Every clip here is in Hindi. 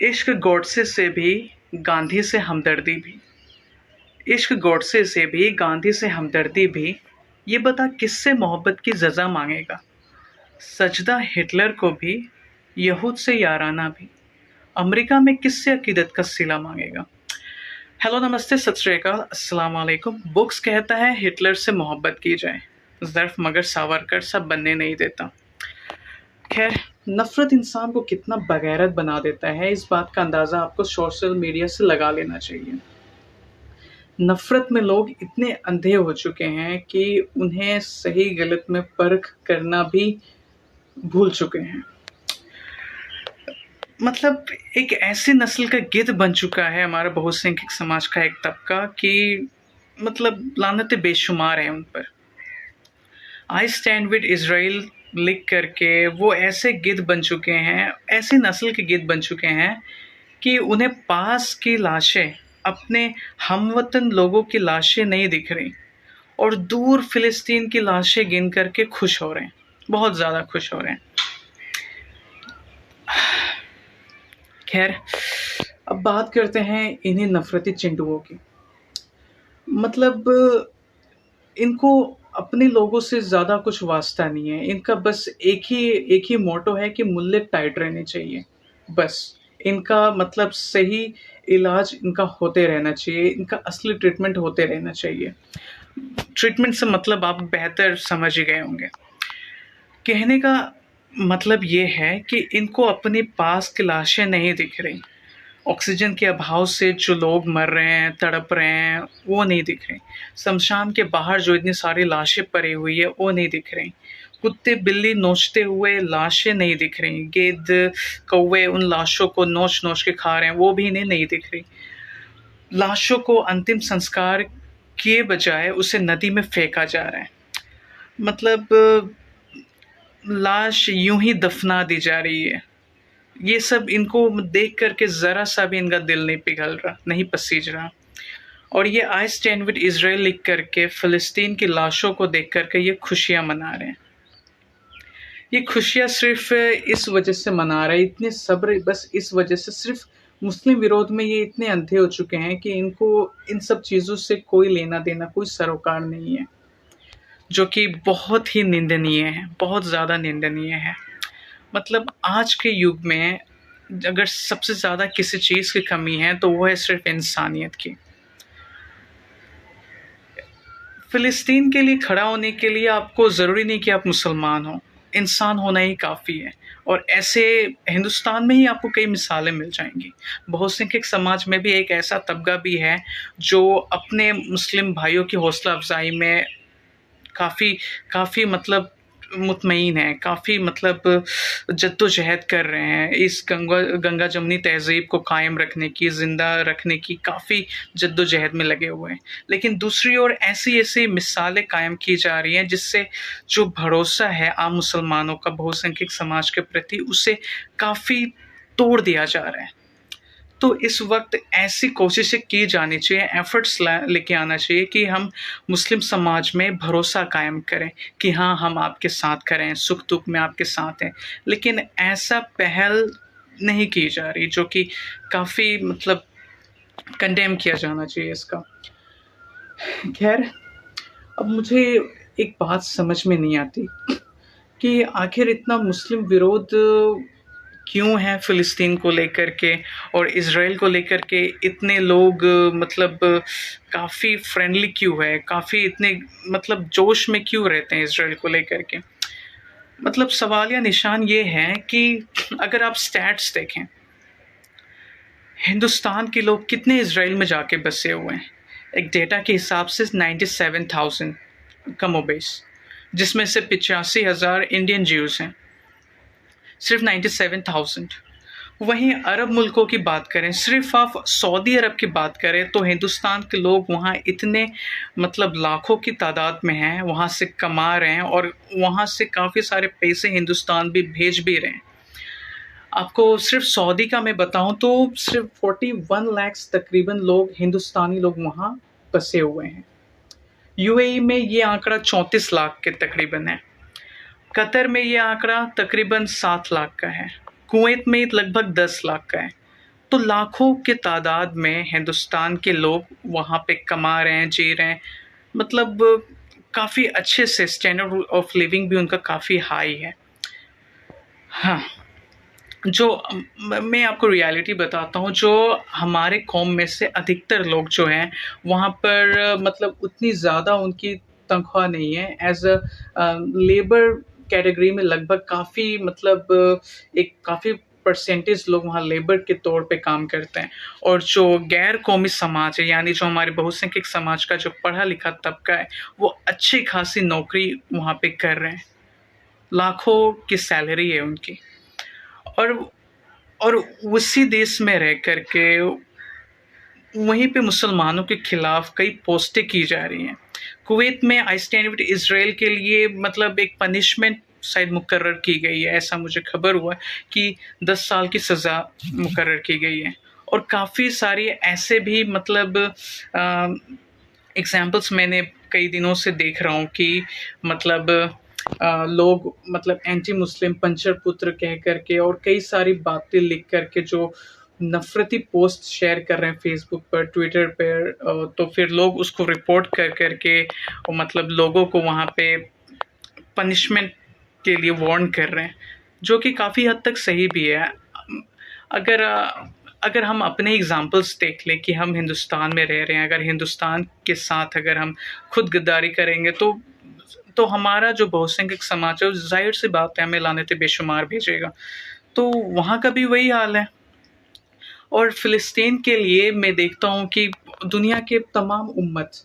इश्क गॉडसे से भी, गांधी से हमदर्दी भी। इश्क गॉडसे से भी, गांधी से हमदर्दी भी। ये बता किससे मोहब्बत की सज़ा मांगेगा। सजदा हिटलर को भी, यहूद से याराना भी। अमेरिका में किससे अकीदत का सिला मांगेगा। हेलो, नमस्ते, सत श्री अकाल, अस्सलाम वालेकुम। बुक्स कहता है हिटलर से मोहब्बत की जाए, ज़र्फ मगर सावरकर सब बनने नहीं देता। खैर, नफ़रत इंसान को कितना बगैरत बना देता है, इस बात का अंदाज़ा आपको सोशल मीडिया से लगा लेना चाहिए। नफ़रत में लोग इतने अंधे हो चुके हैं कि उन्हें सही गलत में परख करना भी भूल चुके हैं। मतलब एक ऐसी नस्ल का गिद्ध बन चुका है हमारा बहुसंख्यक समाज का एक तबका कि मतलब लानतें बेशुमार हैं उन पर। आई स्टैंड विद इज़राइल लिख करके वो ऐसे गिद्ध बन चुके हैं, ऐसी नस्ल के गिद्ध बन चुके हैं कि उन्हें पास की लाशें, अपने हमवतन लोगों की लाशें नहीं दिख रही और दूर फ़िलिस्तीन की लाशें गिन करके खुश हो रहे हैं, बहुत ज़्यादा खुश हो रहे हैं। खैर, अब बात करते हैं इन्हीं नफ़रती चिंटुओं की। मतलब इनको अपने लोगों से ज़्यादा कुछ वास्ता नहीं है। इनका बस एक ही मोटो है कि मुल्ले टाइट रहने चाहिए। बस इनका मतलब सही इलाज इनका होते रहना चाहिए, इनका असली ट्रीटमेंट होते रहना चाहिए। ट्रीटमेंट से मतलब आप बेहतर समझ ही गए होंगे। कहने का मतलब ये है कि इनको अपने पास की लाशें नहीं दिख रही। ऑक्सीजन के अभाव से जो लोग मर रहे हैं, तड़प रहे हैं, वो नहीं दिख रहे। शमशान के बाहर जो इतनी सारी लाशें पड़ी हुई है, वो नहीं दिख रही। कुत्ते बिल्ली नोचते हुए लाशें नहीं दिख रही। गेंद कौवे उन लाशों को नोच नोच के खा रहे हैं, वो भी इन्हें नहीं दिख रही। लाशों को अंतिम संस्कार किए बजाय उसे नदी में फेंका जा रहा है। मतलब लाश यूं ही दफना दी जा रही है। ये सब इनको देख करके ज़रा सा भी इनका दिल नहीं पिघल रहा, नहीं पसीज रहा। और ये आई स्टैंड विद इज़राइल लिख करके फ़िलिस्तीन की लाशों को देख करके ये खुशियाँ मना रहे हैं। ये खुशियाँ सिर्फ़ इस वजह से मना रहे हैं, इतने सब्र बस इस वजह से, सिर्फ़ मुस्लिम विरोध में ये इतने अंधे हो चुके हैं कि इनको इन सब चीज़ों से कोई लेना-देना, कोई सरोकार नहीं है, जो कि बहुत ही निंदनीय है, बहुत ज़्यादा निंदनीय है। मतलब आज के युग में अगर सबसे ज़्यादा किसी चीज़ की कमी है तो वो है सिर्फ़ इंसानियत की। फ़िलिस्तीन के लिए खड़ा होने के लिए आपको ज़रूरी नहीं कि आप मुसलमान हों, इंसान होना ही काफ़ी है। और ऐसे हिंदुस्तान में ही आपको कई मिसालें मिल जाएँगी। बहुसंख्यक समाज में भी एक ऐसा तबका भी है जो अपने मुस्लिम भाइयों की हौसला अफ़ज़ाई में काफ़ी काफ़ी मतलब मुतमईन हैं, काफ़ी मतलब जद्दोजहद कर रहे हैं। इस गंगा जमुनी तहज़ीब को कायम रखने की, ज़िंदा रखने की काफ़ी जद्दोजहद में लगे हुए हैं। लेकिन दूसरी ओर ऐसी-ऐसी मिसालें कायम की जा रही हैं जिससे जो भरोसा है आम मुसलमानों का बहुसंख्यक समाज के प्रति, उसे काफ़ी तोड़ दिया जा रहा है। तो इस वक़्त ऐसी कोशिशें की जानी चाहिए, एफ़र्ट्स लेके आना चाहिए कि हम मुस्लिम समाज में भरोसा कायम करें कि हाँ, हम आपके साथ खड़े हैं, सुख-दुःख में आपके साथ हैं। लेकिन ऐसा पहल नहीं की जा रही, जो कि काफ़ी मतलब कंडेम किया जाना चाहिए इसका। ख़ैर, अब मुझे एक बात समझ में नहीं आती कि आखिर इतना मुस्लिम विरोध क्यों है फ़िलिस्तीन को लेकर के, और इज़राइल को लेकर के इतने लोग मतलब काफ़ी फ्रेंडली क्यों है, काफ़ी इतने मतलब जोश में क्यों रहते हैं इज़राइल को लेकर के। मतलब सवालिया निशान ये है कि अगर आप स्टैट्स देखें, हिंदुस्तान के लोग कितने इज़राइल में जाके बसे हुए हैं। एक डेटा के हिसाब से 97,000 कमोबेश, जिसमें से 85,000 इंडियन ज्यूज़ हैं, सिर्फ 97,000। वहीं अरब मुल्कों की बात करें, सिर्फ आप सऊदी अरब की बात करें तो हिंदुस्तान के लोग वहाँ इतने मतलब लाखों की तादाद में हैं, वहाँ से कमा रहे हैं और वहाँ से काफ़ी सारे पैसे हिंदुस्तान भी भेज भी रहे हैं। आपको सिर्फ सऊदी का मैं बताऊँ तो सिर्फ 41 लाख तकरीबन लोग, हिंदुस्तानी लोग वहाँ बसे हुए हैं। यूएई में ये आंकड़ा 34 लाख के तकरीबन है। कतर में ये आंकड़ा तकरीबन 7 लाख का है। कुवैत में लगभग 10 लाख का है। तो लाखों के तादाद में हिंदुस्तान के लोग वहाँ पे कमा रहे हैं, जी रहे हैं, मतलब काफ़ी अच्छे से स्टैंडर्ड ऑफ लिविंग भी उनका काफ़ी हाई है। हाँ, जो मैं आपको रियलिटी बताता हूँ, जो हमारे कौम में से अधिकतर लोग जो हैं वहाँ पर मतलब उतनी ज़्यादा उनकी तनख्वाह नहीं है। एज अ लेबर कैटेगरी में लगभग काफ़ी मतलब एक काफ़ी परसेंटेज लोग वहाँ लेबर के तौर पे काम करते हैं, और जो गैर कौमी समाज है, यानी जो हमारे बहुसंख्यक समाज का जो पढ़ा लिखा तबका है, वो अच्छी खासी नौकरी वहाँ पे कर रहे हैं, लाखों की सैलरी है उनकी। और और उसी देश में रह कर के वहीं पे मुसलमानों के खिलाफ कई पोस्टें की जा रही हैं। कुवैत में आई स्टैंड विद इज़राइल के लिए मतलब एक पनिशमेंट शायद मुकर्रर की गई है, ऐसा मुझे खबर हुआ कि 10 साल की सज़ा मुकर्रर की गई है। और काफ़ी सारी ऐसे भी मतलब एग्ज़ाम्पल्स मैंने कई दिनों से देख रहा हूँ कि मतलब लोग मतलब एंटी मुस्लिम पंचर पुत्र कह करके और कई सारी बातें लिख करके जो नफ़रती पोस्ट शेयर कर रहे हैं फेसबुक पर, ट्विटर पर, तो फिर लोग उसको रिपोर्ट कर करके और मतलब लोगों को वहाँ पे पनिशमेंट के लिए वार्न कर रहे हैं, जो कि काफ़ी हद तक सही भी है। अगर अगर हम अपने एग्जांपल्स देख लें कि हम हिंदुस्तान में रह रहे हैं, अगर हिंदुस्तान के साथ अगर हम खुद गद्दारी करेंगे तो हमारा जो बहुसंख्यक समाज है, ज़ाहिर सी बात है, हमें लानतें बेशुमार भेजेगा। तो वहाँ का भी वही हाल है। और फ़िलिस्तीन के लिए मैं देखता हूँ कि दुनिया के तमाम उम्मत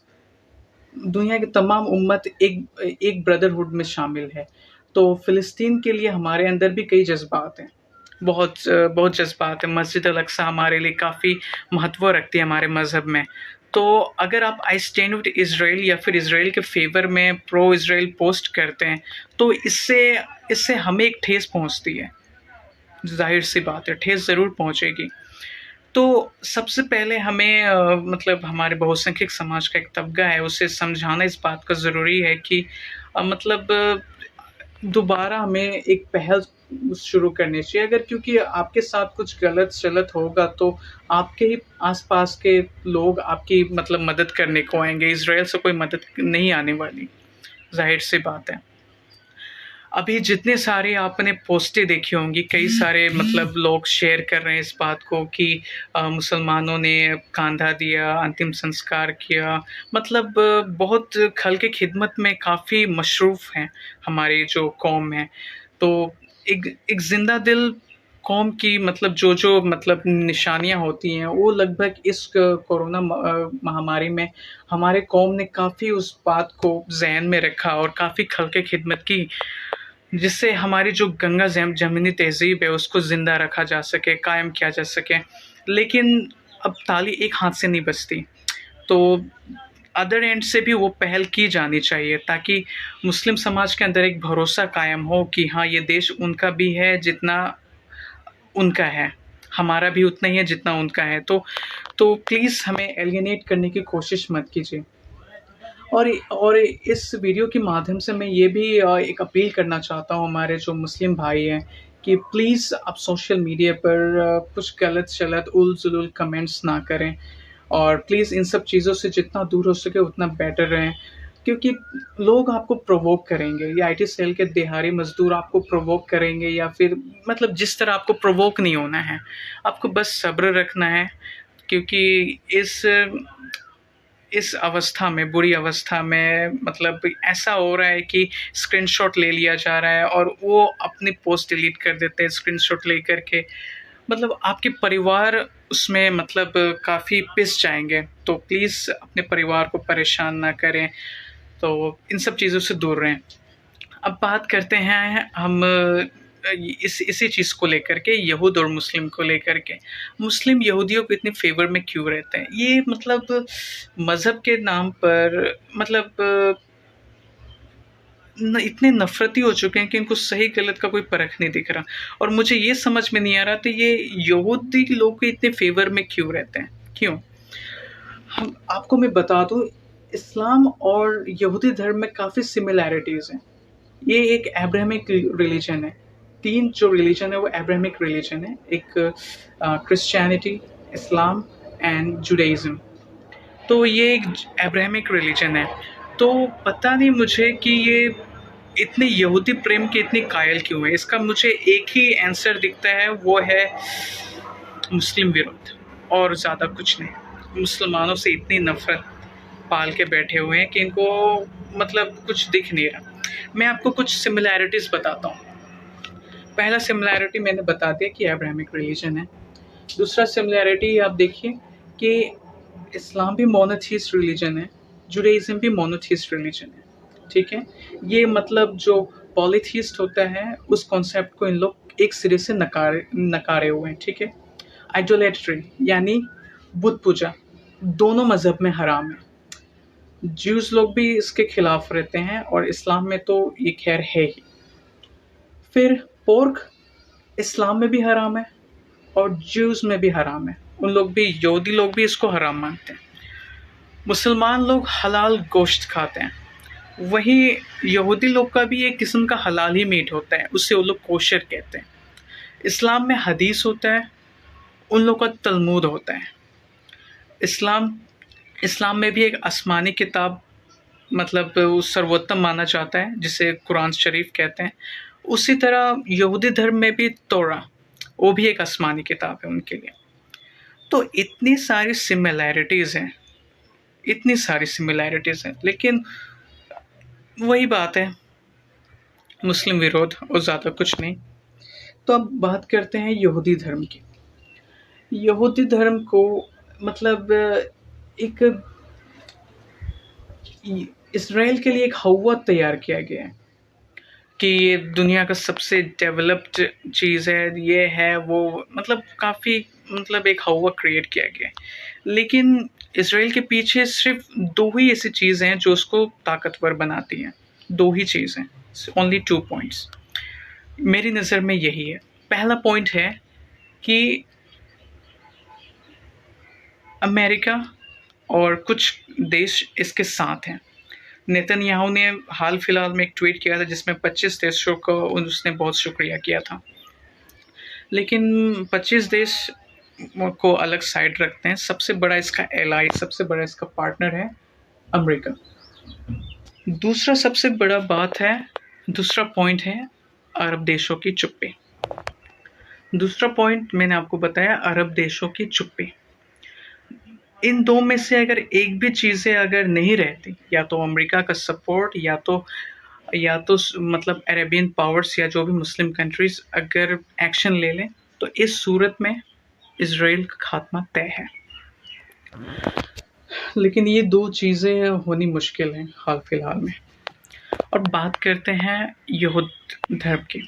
दुनिया की तमाम उम्मत एक ब्रदरहुड में शामिल है। तो फ़िलिस्तीन के लिए हमारे अंदर भी कई जज़्बात हैं, बहुत जज़्बात हैं। मस्जिद अल-अक़सा हमारे लिए काफ़ी महत्व रखती है हमारे मज़हब में। तो अगर आप आई स्टैंड विद इज़राइल या फिर इज़राइल के फ़ेवर में प्रो इज़राइल पोस्ट करते हैं, तो इससे हमें एक ठेस पहुँचती है। ज़ाहिर-सी बात है, ठेस ज़रूर पहुँचेगी। तो सबसे पहले हमें मतलब हमारे बहुसंख्यक समाज का एक तबका है, उसे समझाना इस बात का ज़रूरी है कि मतलब दोबारा हमें एक पहल शुरू करनी चाहिए। अगर क्योंकि आपके साथ कुछ गलत-सलत होगा तो आपके ही आस-पास के लोग आपकी मतलब मदद करने को आएँगे, इज़राइल से कोई मदद नहीं आने वाली, ज़ाहिर-सी बात है। अभी जितने सारे आपने पोस्टें देखी होंगी, कई सारे मतलब लोग शेयर कर रहे हैं इस बात को कि मुसलमानों ने कांधा दिया, अंतिम संस्कार किया, मतलब बहुत खल के खिदमत में काफ़ी मशरूफ़ हैं हमारी जो कौम है। तो एक ज़िंदा दिल कौम की मतलब जो मतलब निशानियाँ होती हैं, वो लगभग इस कोरोना महामारी में हमारे कौम ने काफ़ी उस बात को ज़हन में रखा और काफ़ी खल के खिदमत की, जिससे हमारी जो गंगा जमनी तहज़ीब है उसको ज़िंदा रखा जा सके, कायम किया जा सके। लेकिन अब ताली एक हाथ से नहीं बजती, तो अदर एंड से भी वो पहल की जानी चाहिए ताकि मुस्लिम समाज के अंदर एक भरोसा कायम हो कि हाँ, ये देश उनका भी है जितना उनका है, हमारा भी उतना ही है जितना उनका है। तो प्लीज़ हमें एलियनेट करने की कोशिश मत कीजिए। और इस वीडियो के माध्यम से मैं ये भी एक अपील करना चाहता हूँ हमारे जो मुस्लिम भाई हैं कि प्लीज़ आप सोशल मीडिया पर कुछ गलत-सलत, उल-ज़ुलूल कमेंट्स ना करें, और प्लीज़ इन सब चीज़ों से जितना दूर हो सके उतना बेटर रहें। क्योंकि लोग आपको प्रोवोक करेंगे, ये आईटी सेल के दिहाड़ी मज़दूर आपको प्रोवोक करेंगे, या फिर मतलब जिस तरह आपको प्रोवोक नहीं होना है, आपको बस सब्र रखना है। क्योंकि इस अवस्था में, बुरी अवस्था में मतलब ऐसा हो रहा है कि स्क्रीनशॉट ले लिया जा रहा है और वो अपनी पोस्ट डिलीट कर देते हैं स्क्रीनशॉट लेकर के। मतलब आपके परिवार उसमें मतलब काफ़ी पिस जाएँगे। तो प्लीज़ अपने परिवार को परेशान ना करें, तो इन सब चीज़ों से दूर रहें। अब बात करते हैं हम इसी चीज़ को लेकर के, यहूद और मुस्लिम को लेकर के। मुस्लिम यहूदियों को इतने फ़ेवर में क्यों रहते हैं? ये मतलब मज़हब के नाम पर मतलब इतने नफ़रती हो चुके हैं कि इनको सही-गलत का कोई परख नहीं दिख रहा। और मुझे ये समझ में नहीं आ रहा तो ये यहूदी लोग इतने फ़ेवर में क्यों रहते हैं? क्यों? हम आपको मैं बता दूँ, इस्लाम और यहूदी धर्म में काफ़ी सिमिलैरिटीज़ हैं। ये एक अब्राहमिक रिलीजन है। तीन जो रिलीजन है वो एब्राहमिक रिलीजन है, एक क्रिश्चियनिटी, इस्लाम एंड जुडाइज्म। तो ये एक एब्राहमिक रिलीजन है। तो पता नहीं मुझे कि ये इतने यहूदी प्रेम के इतने कायल क्यों है। इसका मुझे एक ही आंसर दिखता है, वो है मुस्लिम विरोध, और ज़्यादा कुछ नहीं। मुसलमानों से इतनी नफरत पाल के बैठे हुए हैं कि इनको मतलब कुछ दिख नहीं रहा। मैं आपको कुछ सिमिलैरिटीज़ बताता हूँ। पहला सिमिलैरिटी मैंने बता दिया कि अब्राहमिक रिलीजन है। दूसरा सिमिलैरिटी आप देखिए कि इस्लाम भी मोनोथीस्ट रिलीजन है, जुडाइज्म भी मोनोथीस्ट रिलीजन है, ठीक है। ये मतलब जो पॉलीथीस्ट होता है उस कॉन्सेप्ट को इन लोग एक सिरे से नकारे हुए हैं, ठीक है। आइडोलेट्री यानी बुत पूजा दोनों मजहब में हराम है। ज्यूज लोग भी इसके खिलाफ रहते हैं और इस्लाम में तो ये खैर है ही। फिर पोर्क इस्लाम में भी हराम है और ज्यूज में भी हराम है। उन लोग भी, यहूदी लोग भी इसको हराम मानते हैं। मुसलमान लोग हलाल गोश्त खाते हैं, वही यहूदी लोग का भी एक किस्म का हलाल ही मीट होता है, उससे वो लोग कोशर कहते हैं। इस्लाम में हदीस होता है, उन लोग का तलमूद होता है। इस्लाम में भी एक आसमानी किताब मतलब सर्वोत्तम माना जाता है, जिसे कुरान शरीफ कहते हैं। उसी तरह यहूदी धर्म में भी तोरा, वो भी एक आसमानी किताब है उनके लिए। तो इतनी सारी सिमिलैरिटीज़ हैं, इतनी सारी सिमिलैरिटीज़ हैं, लेकिन वही बात है, मुस्लिम विरोध और ज़्यादा कुछ नहीं। तो अब बात करते हैं यहूदी धर्म की। यहूदी धर्म को मतलब एक इसराइल के लिए एक हवा तैयार किया गया है कि ये दुनिया का सबसे डेवलप्ड चीज़ है, ये है वो, मतलब काफ़ी मतलब एक हवा क्रिएट किया गया है। लेकिन इसराइल के पीछे सिर्फ दो ही ऐसी चीज़ें हैं जो उसको ताकतवर बनाती हैं। दो ही चीज़ें, ओनली 2 पॉइंट्स मेरी नज़र में यही है। पहला पॉइंट है कि अमेरिका और कुछ देश इसके साथ हैं। नेतन्याहू ने हाल फिलहाल में एक ट्वीट किया था जिसमें 25 देशों का उसने बहुत शुक्रिया किया था, लेकिन 25 देश को अलग साइड रखते हैं। सबसे बड़ा इसका एलाई, सबसे बड़ा इसका पार्टनर है अमेरिका। दूसरा सबसे बड़ा बात है, दूसरा पॉइंट है अरब देशों की चुप्पी। दूसरा पॉइंट मैंने आपको बताया, अरब देशों की चुप्पी। इन दो में से अगर एक भी चीज़ें अगर नहीं रहती, या तो अमेरिका का सपोर्ट, या तो मतलब अरेबियन पावर्स या जो भी मुस्लिम कंट्रीज अगर एक्शन ले लें, तो इस सूरत में इजराइल का खात्मा तय है। लेकिन ये दो चीज़ें होनी मुश्किल हैं हाल फिलहाल में। और बात करते हैं यहूद धर्म की।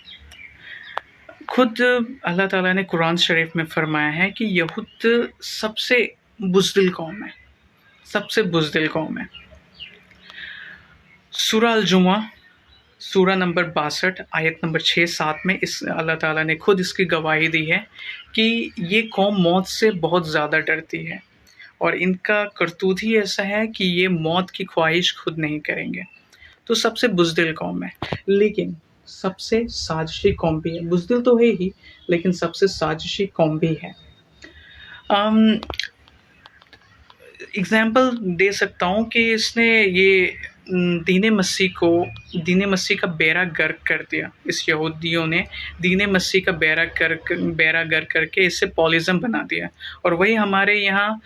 खुद अल्लाह ताला ने कुरान शरीफ में फरमाया है कि यहूद सबसे बुज़दिल कौम है, सबसे बुज़दिल कौम है। सूरा अल-जुमा, सूरा नंबर 62 आयत नंबर 6-7 में इस अल्लाह ताला ने खुद इसकी गवाही दी है कि ये कौम मौत से बहुत ज़्यादा डरती है और इनका करतूत ही ऐसा है कि ये मौत की ख्वाहिश खुद नहीं करेंगे। तो सबसे बुज़दिल कौम है, लेकिन सबसे साजिशी कौम भी है। बुज़दिल तो है ही, लेकिन सबसे साजिशी कौम भी है। एग्ज़ाम्पल दे सकता हूँ कि इसने ये दीन मसीह का बेड़ा गर्क कर दिया। इस यहूदियों ने दीन मसीह का बेड़ा गर्क करके इसे पॉलिज़म बना दिया, और वही हमारे यहाँ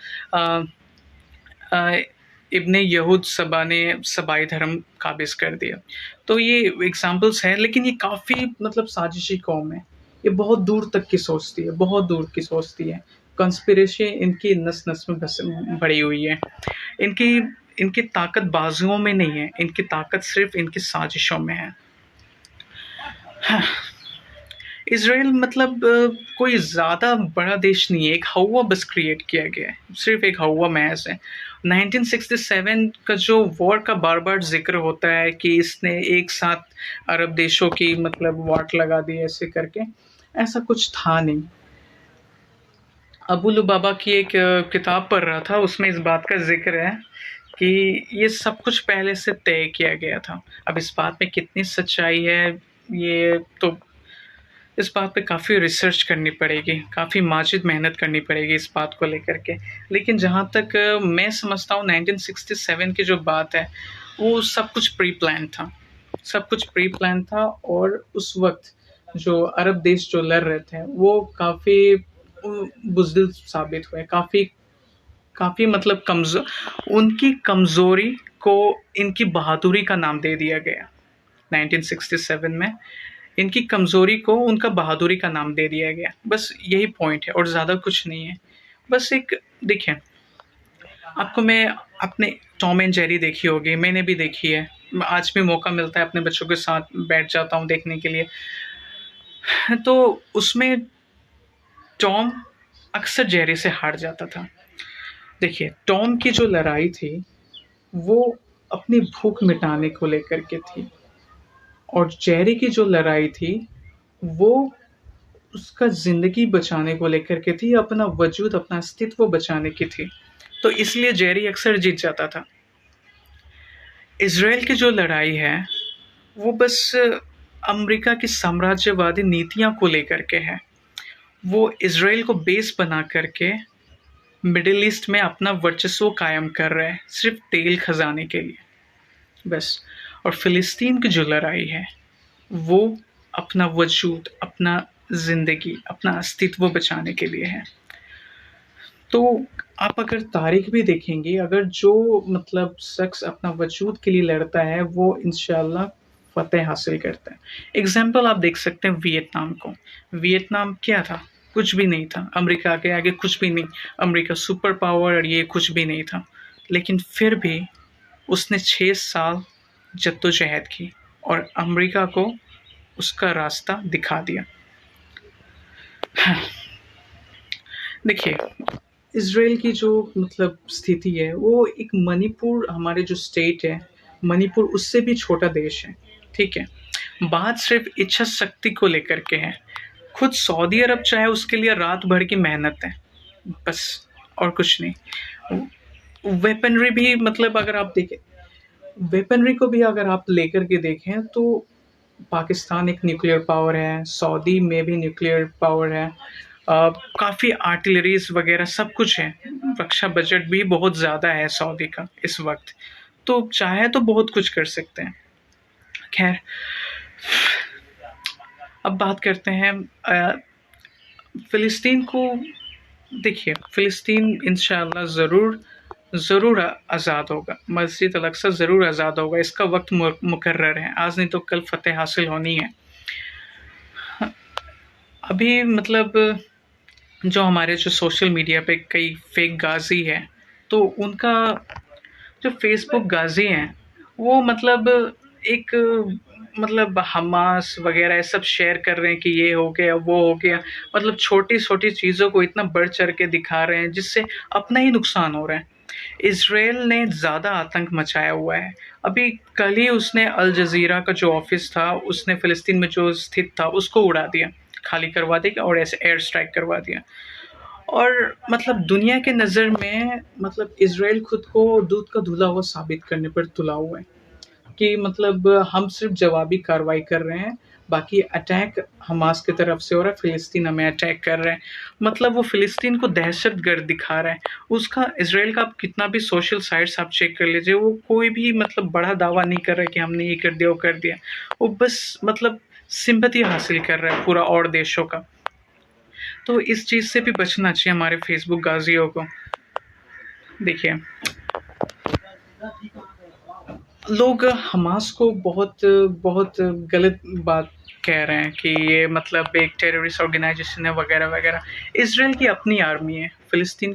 इब्ने यहूद सबा ने सबाई धर्म काबिज़ कर दिया। तो ये एग्ज़ाम्पल्स हैं, लेकिन ये काफ़ी मतलब साजिशी कौम है। ये बहुत दूर तक की सोचती है, बहुत दूर की सोचती है। कंस्पिरेसी इनकी नस-नस में बस भरी हुई है। इनकी इनकी ताकत बाजुओं में नहीं है, इनकी ताकत सिर्फ़ इनकी साजिशों में है। हाँ, इज़राइल मतलब कोई ज़्यादा बड़ा देश नहीं है, एक हौवा बस क्रिएट किया गया है, सिर्फ़ एक हौवा महज़ है। 1967 का जो वॉर का बार-बार ज़िक्र होता है कि इसने एक साथ अरब देशों की मतलब वाट लगा दी ऐसे करके, ऐसा कुछ था नहीं। अबू लुबाबा की एक किताब पढ़ रहा था, उसमें इस बात का ज़िक्र है कि ये सब कुछ पहले से तय किया गया था। अब इस बात में कितनी सच्चाई है, ये तो इस बात पे काफ़ी रिसर्च करनी पड़ेगी, काफ़ी माजिद मेहनत करनी पड़ेगी इस बात को लेकर के। लेकिन जहाँ तक मैं समझता हूँ 1967 की जो बात है, वो सब कुछ प्री प्लान था। सब कुछ प्री प्लान था और उस वक़्त जो अरब देश जो लड़ रहे थे, वो काफ़ी बुज़दिल साबित हुए, काफ़ी काफ़ी मतलब उनकी कमज़ोरी को इनकी बहादुरी का नाम दे दिया गया। 1967 में इनकी कमज़ोरी को उनका बहादुरी का नाम दे दिया गया। बस यही पॉइंट है और ज़्यादा कुछ नहीं है। बस एक देखिए, आपको मैं अपने टॉम एंड जेरी देखी होगी, मैंने भी देखी है। आज भी मौका मिलता है अपने बच्चों के साथ बैठ जाता हूँ देखने के लिए। तो उसमें टॉम अक्सर जेरी से हार जाता था। देखिए, टॉम की जो लड़ाई थी, वो अपनी भूख मिटाने को लेकर के थी और जेरी की जो लड़ाई थी, वो उसका ज़िंदगी बचाने को लेकर के थी, अपना वजूद, अपना अस्तित्व बचाने की थी। तो इसलिए जेरी अक्सर जीत जाता था। इज़राइल की जो लड़ाई है, वो बस अमेरिका की साम्राज्यवादी नीतियाँ को लेकर के है। वो इज़राइल को बेस बना कर के मिडल ईस्ट में अपना वर्चस्व कायम कर रहे हैं, सिर्फ़ तेल खज़ाने के लिए, बस। और फ़िलिस्तीन की जो लड़ाई है, वो अपना वजूद, अपना ज़िंदगी, अपना अस्तित्व बचाने के लिए है। तो आप अगर तारीख भी देखेंगे, अगर जो मतलब शख्स अपना वजूद के लिए लड़ता है, वो इंशाअल्लाह फ़तेह हासिल करता है। एग्ज़ाम्पल आप देख सकते हैं वियतनाम को। वियतनाम क्या था? कुछ भी नहीं था। अमेरिका के आगे कुछ भी नहीं। अमेरिका सुपर पावर और ये कुछ भी नहीं था। लेकिन फिर भी उसने 6 साल जद्दोजहद की और अमेरिका को उसका रास्ता दिखा दिया। देखिए, इज़राइल की जो मतलब स्थिति है, वो एक मणिपुर, हमारे जो स्टेट है, मणिपुर उससे भी छोटा देश है, ठीक है? बात सिर्फ़ इच्छा शक्ति को लेकर के है। खुद सऊदी अरब चाहे उसके लिए रात भर की मेहनत है, बस और कुछ नहीं। वेपनरी भी मतलब अगर आप देखें, वेपनरी को भी अगर आप लेकर के देखें तो पाकिस्तान एक न्यूक्लियर पावर है, सऊदी में भी न्यूक्लियर पावर है। काफ़ी आर्टिलरीज़ वगैरह सब कुछ है। रक्षा बजट भी बहुत ज़्यादा है सऊदी का इस वक़्त। तो चाहे तो बहुत कुछ कर सकते हैं। ख़ैर, अब बात करते हैं फ़िलिस्तीन को। देखिए, फ़िलिस्तीन इंशाअल्लाह ज़रूर आज़ाद होगा। मस्जिद अल-अक़सा ज़रूर आज़ाद होगा। इसका वक़्त मुकर्रर है। आज नहीं तो कल फ़तेह हासिल होनी है। अभी मतलब जो हमारे जो सोशल मीडिया पे कई फेक गाज़ी हैं, तो उनका जो फ़ेसबुक गाज़ी हैं, वो मतलब एक मतलब हमास वग़ैरह सब शेयर कर रहे हैं कि ये हो गया, वो हो गया। मतलब छोटी-छोटी चीज़ों को इतना बढ़-चढ़ के दिखा रहे हैं, जिससे अपना ही नुकसान हो रहा है। इज़राइल ने ज़्यादा आतंक मचाया हुआ है। अभी कल ही उसने अल जज़ीरा का जो ऑफ़िस था, उसने फ़िलिस्तीन में जो स्थित था, उसको उड़ा दिया, खाली करवा दिया और ऐसे एयर स्ट्राइक करवा दिया। और मतलब दुनिया के नज़र में मतलब इज़राइल खुद को दूध का धुला हुआ साबित करने पर तुला हुआ है कि मतलब हम सिर्फ़ जवाबी कार्रवाई कर रहे हैं, बाकी अटैक हमास की तरफ से हो रहा है, फ़िलिस्तीन हमें अटैक कर रहे हैं। मतलब वो फ़िलिस्तीन को दहशतगर्द दिखा रहा है। उसका इज़राइल का आप कितना भी सोशल साइट्स आप चेक कर लीजिए, वो कोई भी मतलब बड़ा दावा नहीं कर रहा है कि हमने ये कर दिया, वो कर दिया। वो बस मतलब सिम्पैथी हासिल कर रहा है पूरा और देशों का। तो इस चीज़ से भी बचना चाहिए हमारे फ़ेसबुक गाज़ियों को। देखिए, लोग हमास को बहुत बहुत गलत बात कह रहे हैं कि ये मतलब एक टेररिस्ट ऑर्गेनाइजेशन है वगैरह-वगैरह। इज़राइल की अपनी आर्मी है, फ़िलिस्तीन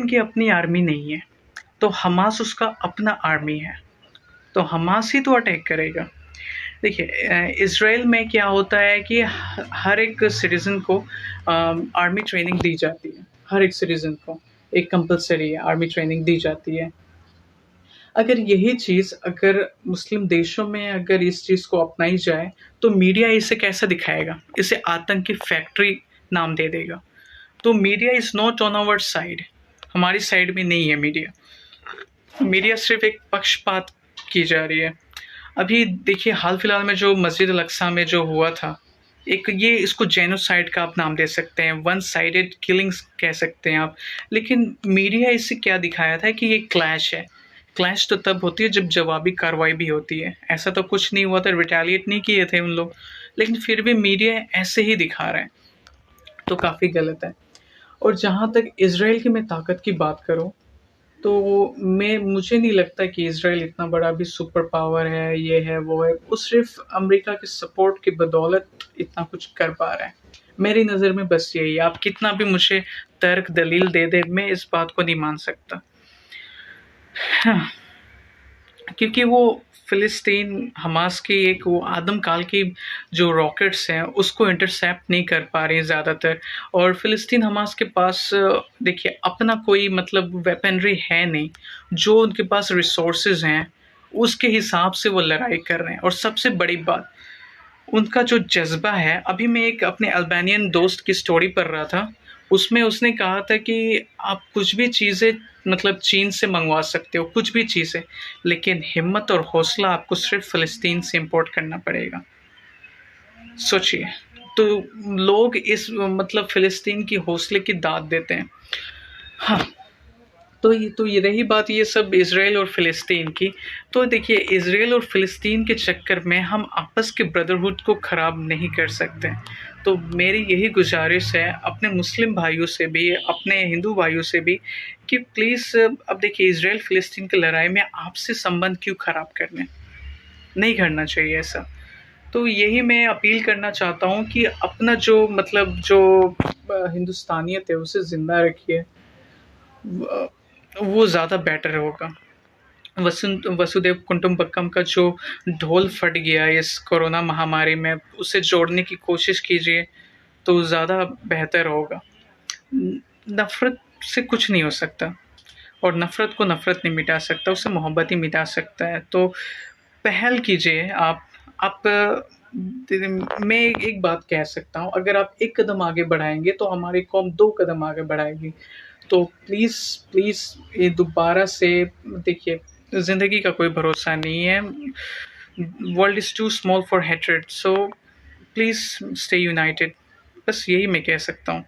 की अपनी आर्मी नहीं है। तो हमास उसका अपना आर्मी है, तो हमास ही तो अटैक करेगा। देखिए, इज़राइल में क्या होता है कि हर एक सिटीज़न को आर्मी ट्रेनिंग दी जाती है। हर एक सिटीज़न को एक कंपल्सरी है, आर्मी ट्रेनिंग दी जाती है। अगर यही चीज़ अगर मुस्लिम देशों में अगर इस चीज़ को अपनाई जाए, तो मीडिया इसे कैसे दिखाएगा? इसे आतंक की फैक्ट्री नाम दे देगा। तो media is not on our side. हमारी साइड में नहीं है मीडिया। मीडिया सिर्फ़ एक पक्षपात की जा रही है। अभी देखिए, हाल फिलहाल में जो मस्जिद अल-अक़सा में जो हुआ था, एक ये इसको जेनोसाइड का आप नाम दे सकते हैं, वन साइडेड किलिंग्स कह सकते हैं आप। लेकिन मीडिया इससे क्या दिखाया था कि ये क्लैश है। क्लैश तो तब होती है जब जवाबी कार्रवाई भी होती है। ऐसा तो कुछ नहीं हुआ था, रिटेलिएट नहीं किए थे उन लोग, लेकिन फिर भी मीडिया ऐसे ही दिखा रहा है, तो काफ़ी गलत है। और जहाँ तक इसराइल की मैं ताकत की बात करूँ, तो मैं मुझे नहीं लगता कि इसराइल इतना बड़ा भी सुपर पावर है, ये है वो है। वो सिर्फ अमेरिका के सपोर्ट की बदौलत इतना कुछ कर पा रहा है। मेरी नज़र में बस यही है। आप कितना भी मुझे तर्क दलील दे दे, मैं इस बात को नहीं मान सकता। हाँ, क्योंकि वो फ़िलिस्तीन हमास की एक वो आदमकाल की जो रॉकेट्स हैं उसको इंटरसेप्ट नहीं कर पा रही हैं ज़्यादातर। और फ़िलिस्तीन हमास के पास देखिए अपना कोई मतलब वेपनरी है नहीं। जो उनके पास रिसोर्सेज हैं उसके हिसाब से वो लड़ाई कर रहे हैं। और सबसे बड़ी बात, उनका जो जज़्बा है, अभी मैं एक अपने अल्बानियन दोस्त की स्टोरी पढ़ रहा था, उसमें उसने कहा था कि आप कुछ भी चीज़ें मतलब चीन से मंगवा सकते हो, कुछ भी चीज़ें, लेकिन हिम्मत और हौसला आपको सिर्फ़ फ़िलिस्तीन से इम्पोर्ट करना पड़ेगा। सोचिए, तो लोग इस मतलब फ़िलिस्तीन की हौसले की दाद देते हैं। हाँ, तो ये रही बात ये सब इज़राइल और फ़िलिस्तीन की। तो देखिए इज़राइल और फ़िलिस्तीन के चक्कर में हम आपस के ब्रदरहुड को ख़राब नहीं कर सकते। तो मेरी यही गुज़ारिश है अपने मुस्लिम भाइयों से भी, अपने हिंदू भाइयों से भी, कि प्लीज़ अब देखिए इज़राइल फ़िलिस्तीन की लड़ाई में आपसे संबंध क्यों ख़राब करने? नहीं करना चाहिए ऐसा। तो यही मैं अपील करना चाहता हूँ कि अपना जो मतलब जो हिंदुस्तानियत है उसे ज़िंदा रखिए। वो ज़्यादा बेटर होगा। वसुदेव कुटुंबकम का जो ढोल फट गया इस कोरोना महामारी में, उसे जोड़ने की कोशिश कीजिए, तो ज़्यादा बेहतर होगा। नफ़रत से कुछ नहीं हो सकता, और नफ़रत को नफ़रत नहीं मिटा सकता, उसे मोहब्बत ही मिटा सकता है। तो पहल कीजिए आप मैं एक बात कह सकता हूँ, अगर आप एक कदम आगे बढ़ाएँगे तो हमारी कौम 2 कदम आगे बढ़ाएगी। तो प्लीज़, प्लीज़ ये दोबारा से देखिए, ज़िंदगी का कोई भरोसा नहीं है। World is too small for hatred, so please stay united. बस यही मैं कह सकता हूँ।